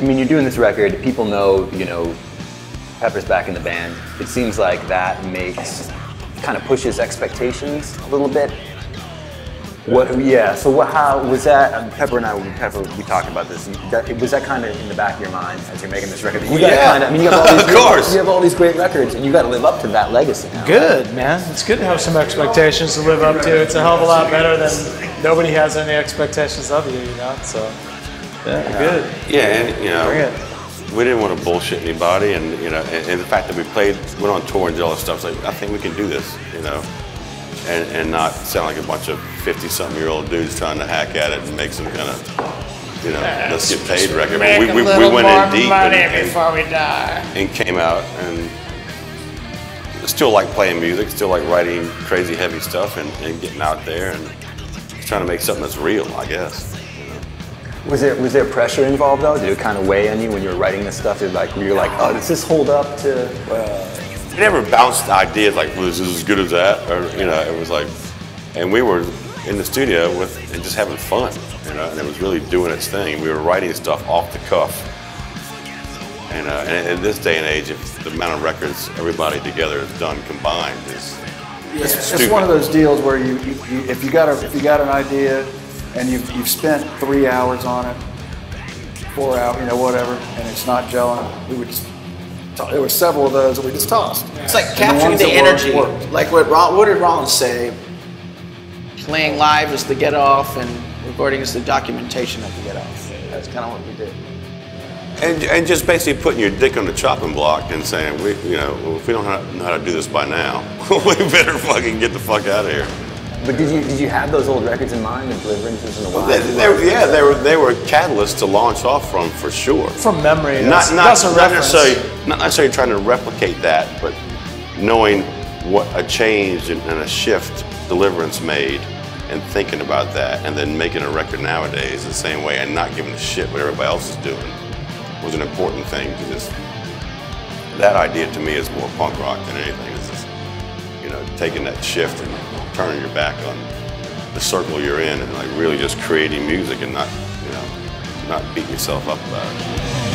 mean, you're doing this record. People know, you know, Pepper's back in the band. It seems like that kind of pushes expectations a little bit. How was that? Pepper and I, we talked about this. Was that kind of in the back of your mind as you're making this record? You you have all these, of course. You have all these great records, and you got to live up to that legacy now. Good, man. It's good to have some expectations to live up to. It's a hell of a lot better than nobody has any expectations of you, you know. So, yeah, good. Yeah, and you know, we didn't want to bullshit anybody, and you know, and the fact that we went on tour and did all this stuff, it's like, I think we can do this, you know. And not sound like a bunch of 50-something-year-old dudes trying to hack at it and make some kind of, you know, let's get paid record. We went in deep before we die. And came out and still like playing music, still like writing crazy heavy stuff and getting out there and trying to make something that's real, I guess. You know? Was there pressure involved though? Did it kind of weigh on you when you were writing this stuff? You're like, oh, does this hold up to? We never bounced ideas like, well, is this as good as that? Or, you know, it was like, and we were in the studio and just having fun, you know, and it was really doing its thing. We were writing stuff off the cuff. And in this day and age, if the amount of records everybody together has done combined is it's one of those deals where if you got an idea and you've spent 3 hours on it, 4 hours, you know, whatever, and it's not gelling, we would just. There were several of those that we just tossed. It's like capturing the energy. Like what did Rollins say? Playing live is the get off, and recording is the documentation of the get off. That's kind of what we did. And just basically putting your dick on the chopping block and saying, you know, if we don't know how to do this by now, we better fucking get the fuck out of here. But did you have those old records in mind, the Deliverances and the Wild? They were catalysts to launch off from, for sure. From memory, not necessarily trying to replicate that, but knowing what a change and a shift Deliverance made, and thinking about that, and then making a record nowadays the same way, and not giving a shit what everybody else is doing, was an important thing to just. That idea to me is more punk rock than anything. It's just, you know, taking that shift and turning your back on the circle you're in and like really just creating music and not, you know, not beating yourself up about it.